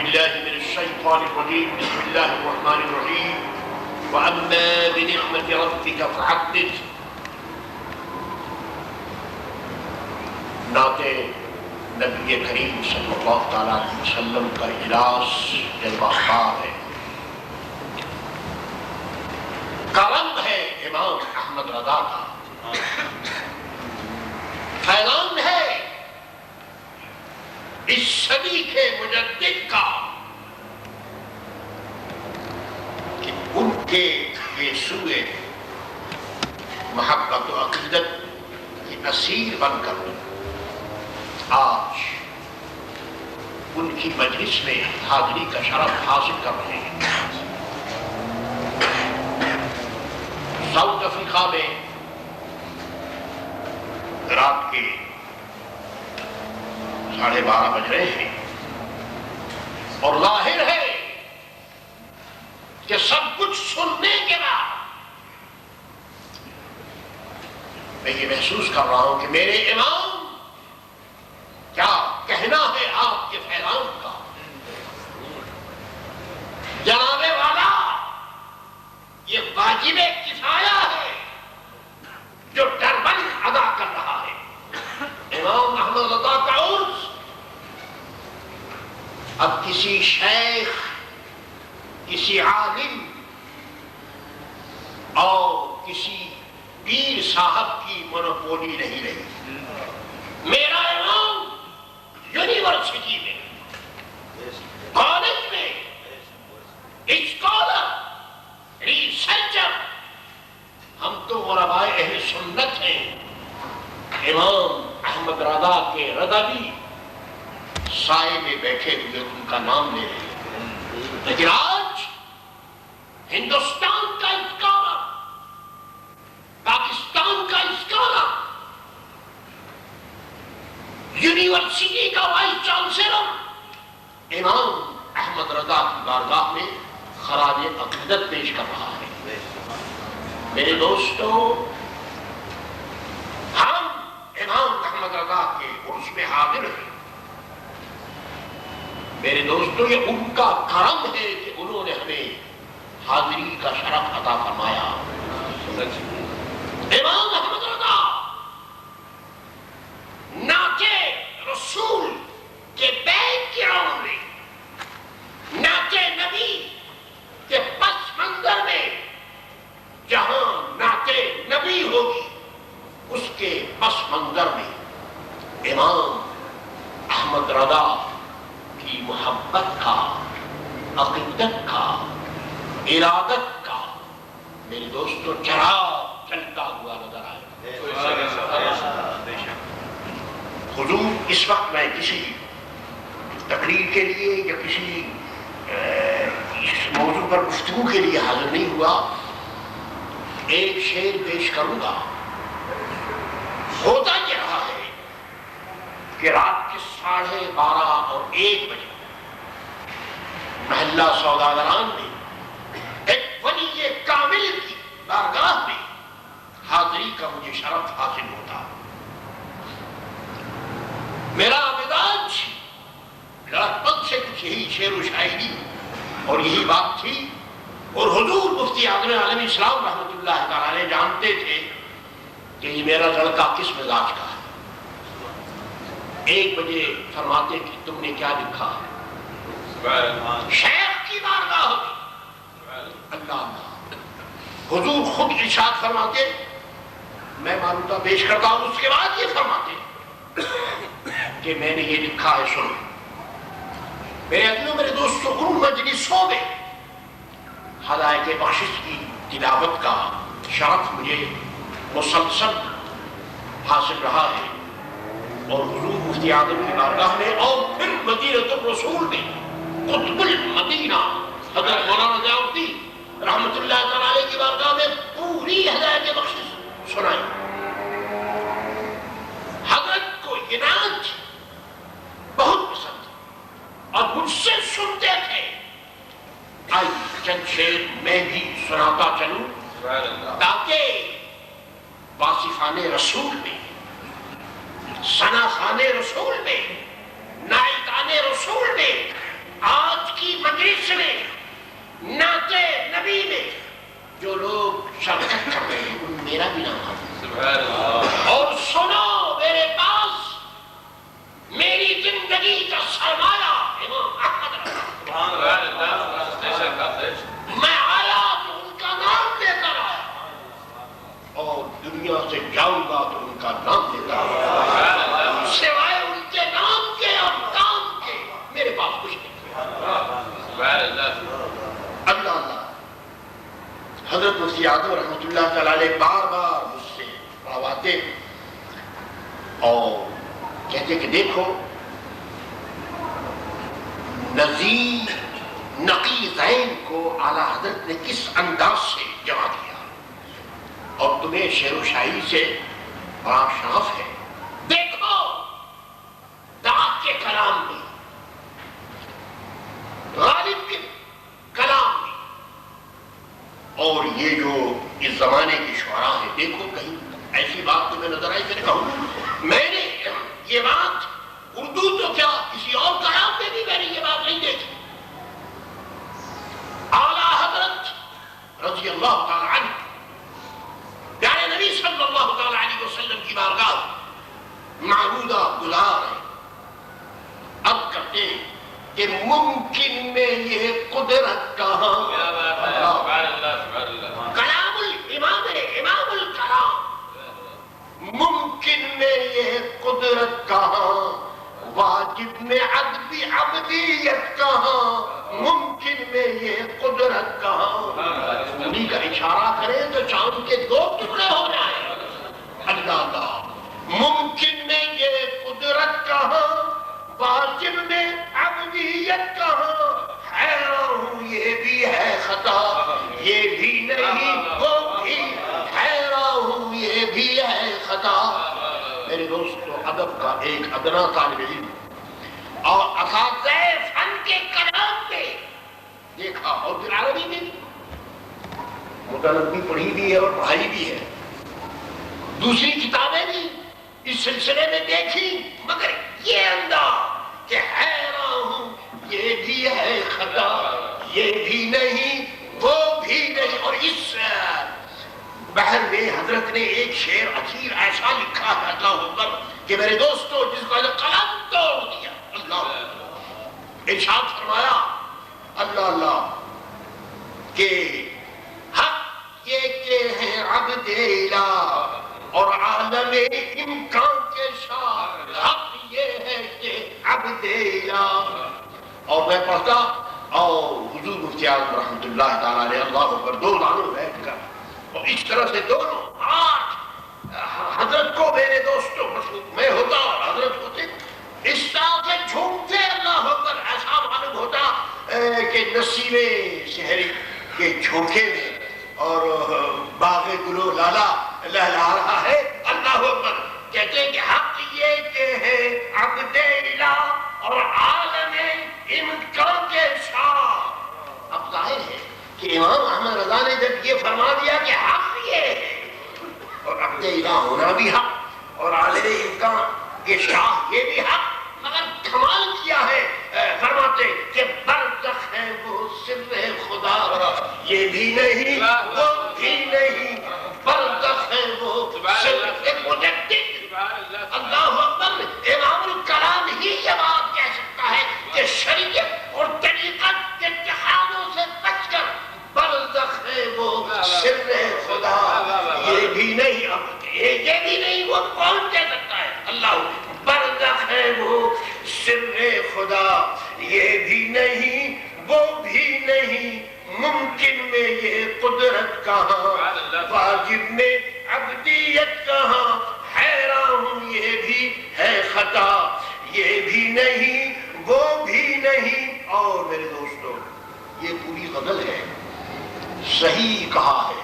باللہ من الشیطان الرجیم بسم اللہ الرحمن الرحیم وَأَمَّا بِنِعْمَةِ رَبِّكَ فَحَدِّثْ. نعت نبی کریم صلی اللہ تعالیٰ علیہ وسلم کا اجلاس جلوہ خار ہے، کرم ہے امام احمد رضا کا، فیضان ہے اس صدی کے مجدد کا کہ ان کے بے سوئے محبت و عقیدت کی اسیر بن کر آج ان کی مجلس میں حاضری کا شرف حاصل کر رہے ہیں۔ ساؤتھ افریقہ میں رات کے 12:30 بج رہے ہیں اور ظاہر ہے کہ سب کچھ سننے کے بعد میں یہ محسوس کر رہا ہوں کہ میرے امام کیا کہنا ہے آپ کے فیضان کا۔ جناب والا یہ واجب کفایہ ہے جو ڈربن ادا کر رہا ہے۔ امام احمد رضا کا عرض اب کسی شیخ، کسی عالم اور کسی پیر صاحب کی مونوپولی نہیں رہی۔ میرا امام یونیورسٹی میں، کالج میں اسکالر، ریسرچر، ہم تو غرباء اہل سنت ہیں۔ امام احمد رضا کے رضوی سائے میں بیٹھے ہوئے ان کا نام لے رہے ہیں، لیکن آج ہندوستان کا اسکالر، پاکستان کا اسکالر، یونیورسٹی کا وائس چانسلر امام احمد رضا کی بارگاہ میں خراج عقیدت پیش کر رہا ہے۔ میرے دوستو، ہم امام احمد رضا کے عرس میں حاضر ہیں۔ میرے دوستو، یہ ان کا کرم ہے کہ انہوں نے ہمیں حاضری کا شرف عطا فرمایا۔ امام احمد رضا نعت رسول کے بیک گراؤنڈ میں، نعت نبی کے پس منظر میں، جہاں نعت نبی ہوگی اس کے پس منظر میں امام احمد رضا کی محبت کا، عقیدت کا، ارادت کا میرے دوستو چراغ چلتا ہوا نظر آئے۔ حضور اس وقت میں کسی تقریر کے لیے یا کسی اس موضوع پر گفتگو کے لیے حاضر نہیں ہوا، ایک شعر پیش کروں گا۔ ہوتا یہ رہا ہے کہ رات کے 12:30 اور 1 بجے محلہ سوداگران میں ایک ولی کامل کی بارگاہ میں حاضری کا مجھے شرف حاصل ہوتا۔ میرا مزاج لڑکپن سے کچھ یہی شعر و شاعری اور یہی بات تھی، اور حضور مفتی اعظم عالم اسلام رحمۃ اللہ تعالی علیہ جانتے تھے کہ یہ میرا لڑکا کس مزاج کا ہے۔ 1 بجے فرماتے کہ تم نے کیا لکھا ہے؟ شیخ کی بارگاہ ہوگی، اللہ حضور خود ارشاد فرماتے، میں معلومہ پیش کرتا ہوں، اس کے بعد یہ فرماتے کہ میں نے یہ لکھا ہے، سنو۔ میرے عزیزوں، میرے دوستوں، ان مجلسوں میں ہدایت بخشش کی تلاوت کا شرف مجھے مسلسل حاصل رہا ہے، اور حضور مفتی اعظم کی بارگاہ میں اور پھر مدینہ الرسول میں قطب المدینہ حضرت مولانا ضیاء الدین رحمۃ اللہ تعالی علیہ کی بارگاہ میں پوری ہدایت بخشش سنائی۔ حضرت کو یہ نعت بہت پسند اور مجھ سے سنتے تھے۔ آئی چند شعر میں بھی سناتا چلوں تاکہ واصفان رسول میں، ثناخان رسول میں، نائکان رسول میں آج کا نام لیتا ہوں، سوائے ان کے نام کے اور کام کے میرے پاس کچھ نہیں۔ اللہ اللہ حضرت مفتی اعظم رحمۃ اللہ تعالیٰ علیہ بار بار مجھ سے پڑھواتے اور کہتے کہ دیکھو نذیر نقی ذہن کو اعلیٰ حضرت نے کس انداز سے جمع کیا، اور تمہیں شعر و شاعری سے بڑا شغف ہے۔ دیکھو داغ کے کلام میں، غالب کے کلام میں، اور یہ جو اس زمانے کے شعراء ہیں، دیکھو کہیں ایسی بات تمہیں نظر آئی؟ میں نے کہا میں نے یہ بات اردو تو کیا کسی اور کلام میں بھی میں نے یہ بات نہیں دیکھی۔ اعلیٰ حضرت رضی اللہ تعالی عنہ پیارے نبی صلی اللہ تعالی علیہ وسلم کی بارگاہ معبودہ گزار ہے، اب کرتے ہیں کہ ممکن میں یہ قدرت کہاں، کلام الامام امام الکلام، ممکن میں یہ قدرت کہاں، واجب میں ادبی عبدیت کہاں، ممکن میں یہ قدرت کہاں۔ انہی کا اشارہ کریں تو چاند کے دو ٹکڑے ہو جائیں۔ اللہ اللہ ممکن میں یہ قدرت کہاں، واجب میں عبدیت کہاں، حیران ہوں یہ بھی ہے خطا، یہ بھی نہیں وہ بھی، حیران ہوں یہ بھی ہے خطا۔ میرے دوستو ادب کا ایک ادنا طالب علم اور اساتذہ فن کے کلام میں دیکھا، اور پھر عربی میں مطالب بھی پڑھی بھی ہے اور پڑھائی بھی ہے، دوسری کتابیں بھی اس سلسلے میں دیکھی، مگر یہ انداز کہ حیران ہوں یہ بھی ہے خطا، یہ بھی نہیں وہ بھی نہیں۔ اور اس بحر میں حضرت نے ایک شعر اخیر ایسا لکھا ہے اللہ اکبر کہ میرے دوستو جس کو قلم توڑ دیا۔ اللہ ارشاد فرمایا اللہ اللہ کہ حق یہ کہ ہیں عبد الہ اور عالم امکان کے شاہ، حق یہ ہے کہ عبد الہ۔ اور میں پڑھتا اور حضور مفتی اعظم رحمۃ اللہ تعالیٰ علیہ اللہ اکبر دو دانوں بیٹھ کر اور اس طرح سے دونوں آج حضرت کو میرے دوستوں میں ہوتا اور حضرت ہوتے، اس طرح سے جھومتے اللہ اکبر، ایسا معلوم ہوتا کہ نسیم شہری کے جھونکے میں اور باغ گلو لالا لہلا رہا ہے۔ اللہ اکبر کہتے ہیں کہ حق یہ کہ ہے عبد الہ اور عالم امکان کے شاہ۔ اب ظاہر ہے کہ امام احمد رضا نے جب یہ فرما دیا کہ حق یہ ہے اور عبد الہ ہونا بھی حق اور عالم امکان کے شاہ یہ بھی حق، مگر کمال کیا ہے فرماتے کہ برزخ ہے وہ سر خدا، یہ بھی نہیں وہ بھی نہیں، برزخ ہے وہ سر مجدد۔ اللہ اکبر امام الکلام ہی یہ بات کہہ سکتا ہے کہ شریعت اور طریقت کے اتحادوں سے بچ کر برزخ ہے وہ سر خدا، یہ بھی نہیں یہ بھی نہیں وہ کون کہہ سکتا ہے؟ اللہ برزخ ہے وہ سر خدا، یہ بھی نہیں وہ بھی نہیں، ممکن میں یہ قدرت کہاں، واجب میں عبدیت کہاں، حیران ہوں یہ بھی ہے خطا، یہ بھی نہیں وہ بھی نہیں۔ اور میرے دوستو یہ پوری غزل ہے، صحیح کہا ہے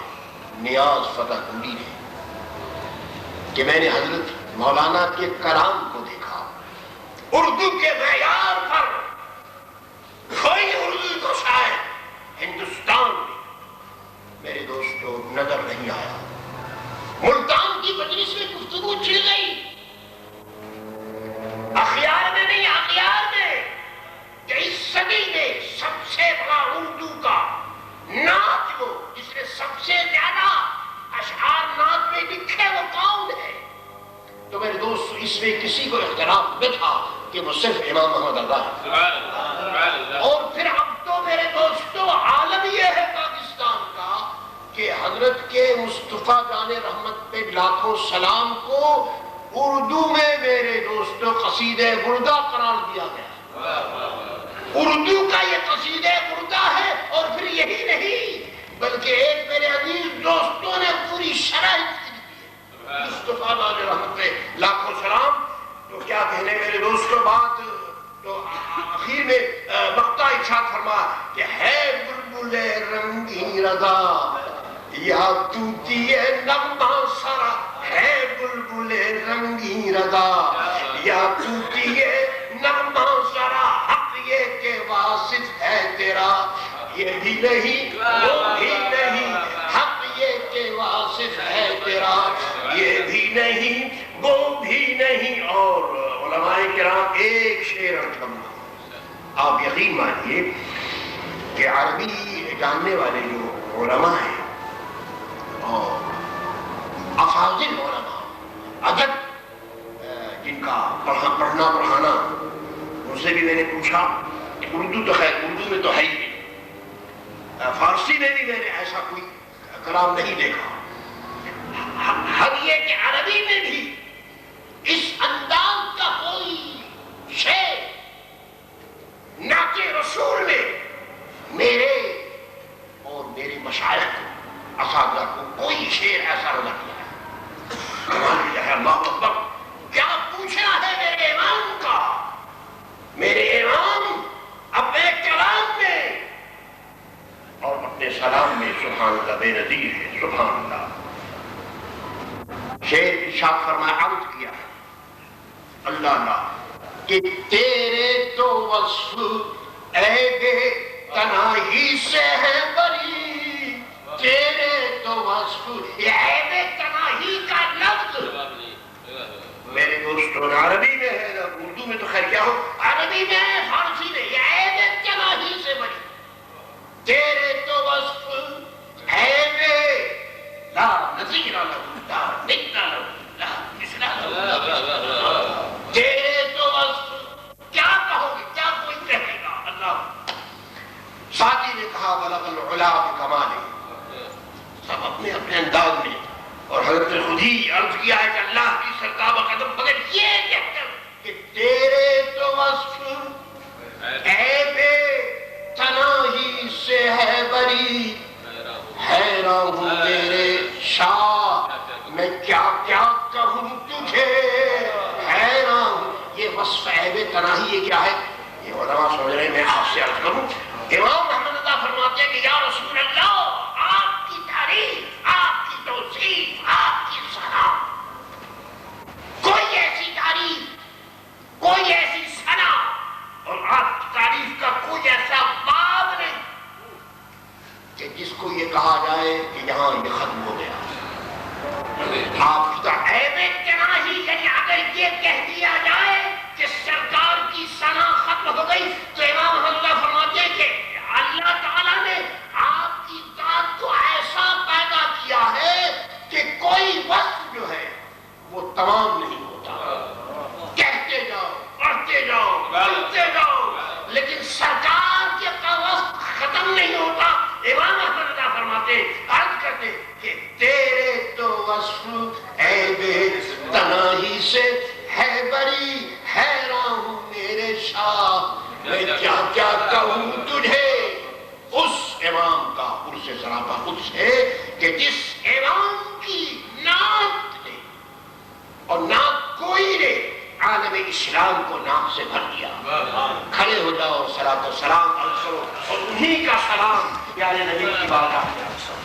نیاز فتح پوری نے کہ میں نے حضرت مولانا کے کلام کو دیکھا، اردو کے معیار پر کوئی اردو کو شاید ہندوستان میں میرے دوستو نظر نہیں آیا۔ ملتان کی مجلس میں گفتگو چل گئی، اخیار میں نہیں اخیار میں، کہ اس صدی میں سب سے بڑا اردو کا نعت وہ جس نے سب سے زیادہ اشعار نعت میں لکھے وہ کون ہے؟ تو میرے دوست اس میں کسی کو اختلاف نہ تھا کہ وہ صرف امام محمد رضا ہے۔ اور پھر اب تو میرے دوستو عالم یہ ہے پاکستان کا کہ حضرت کے مصطفیٰ جان رحمت پہ لاکھوں سلام کو اردو میں میرے دوستوں قصیدہ بردہ قرار دیا گیا. اردو کا یہ قصیدہ بردہ ہے. اور پھر یہی نہیں بلکہ ایک میرے عزیز دوستوں نے پوری شرح اس کی دی ہے. مصطفیٰ علیہ رحمت پہ لاکھوں سلام. تو کیا کہنے میرے دوستوں بات. تو آخر میں مقطع ارشاد فرما کہ ہے بلبل رنگی رضا یا توتی نغمہ سرا. ہے بلبل رنگی رضا یا توتی نغمہ سرا. حق یہ کہ واصف ہے تیرا یہ بھی نہیں وہ بھی نہیں. حق یہ کہ واصف ہے تیرا یہ بھی نہیں وہ بھی نہیں. اور علماء کرام ایک شعر عرض کروں گا. آپ یقین مانیے کہ عربی جاننے والے جو علماء ہیں اور افاضل علماء ادب جن کا پڑھنا پڑھانا ان سے بھی میں نے پوچھا. اردو تو خیر اردو میں تو ہے ہی. فارسی میں بھی میں نے ایسا کوئی کلام نہیں دیکھا. ہم یہ کہ عربی میں بھی اس انداز کا کوئی شعر نعت رسول میں میرے اور میرے مشائخ اساتذہ کو کوئی شعر ایسا نہ کیا ہے. کمال کیا ہے. اللہ اکبر. کیا پوچھنا ہے میرے امام کا. میرے امام اپنے کلام میں اور اپنے سلام میں سبحان اللہ بے نظیر ہے. سبحان اللہ. شعر ارشاد فرمایا عرض کیا ہے اللہ اللہ کہ تیرے تو وصف عیب تنہائی سے ہے بری. تیرے تو وصف عیب تنہائی کا لفظ میرے دوستوں عربی میں ہے نا اردو میں تو خیر کیا ہو. عربی میں ہے فارسی میں. یہ عیب تنہائی سے بری. تیرے تو وصف عیب لا نظیر لہو لا نکل لہو لا مثل لہو. تیرے تو وصف کیا کہو گے کیا کوئی کہے گا. اللہ ساتھی نے کہا بلغ العلا بکمالہ. سب اپنے اپنے انداز میں. اور حضرت نے خود ہی عرض کیا ہے کہ اللہ کی سرکاب قدم مگر یہ کہہ کر کہ تیرے تو وصف عیب تنہائی سے ہے بری. حیران ہوں تیرے شاہ میں کیا کیا کہوں تجھے. حیران ہوں. یہ وصف عیب تنہائی یہ کیا ہے. یہ علماء سمجھ رہے ہیں. میں آپ سے عرض کروں امام محمد رضا فرماتے ہیں کہ یا رسول اللہ آپ کی تعریف آپ کی توصیف آپ کی ثنا کوئی ایسی تعریف کوئی ایسی ثنا اور آپ کی تعریف کا کوئی ایسا باب نہیں کہ جس کو یہ کہا جائے کہ یہاں یہ ختم ہو گیا. آپ کی عیب تنہائی یعنی اگر یہ کہہ دیا جائے کہ سرکار کی ثنا ختم ہو گئی تو امام اللہ فرماتے ہیں کہ اللہ تعالیٰ نے آپ کی ذات کو ایسا پیدا کیا ہے کہ کوئی وصف جو ہے وہ تمام نہیں ہوتا. کہتے جاؤ پڑھتے جاؤ بولتے جاؤ لیکن سرکار کا وصف ختم نہیں ہوتا. امام احمد رضا فرماتے عرض کرتے کہ تیرے تو وصف عیب تنہائی سے ہے بری. حیران ہوں میرے شاہ میں کیا کیا کہوں تجھے. اس امام کا عرص سراپا قدس ہے کہ جس امام کی نعت نے اور نعت کوئی نے عالم اسلام کو نعت سے بھر دیا. کھڑے ہو جاؤ اور صلاۃ و سلام عرض کرو اور انہی کا سلام پیارے نبی کی بارگاہ میں عرض کرو.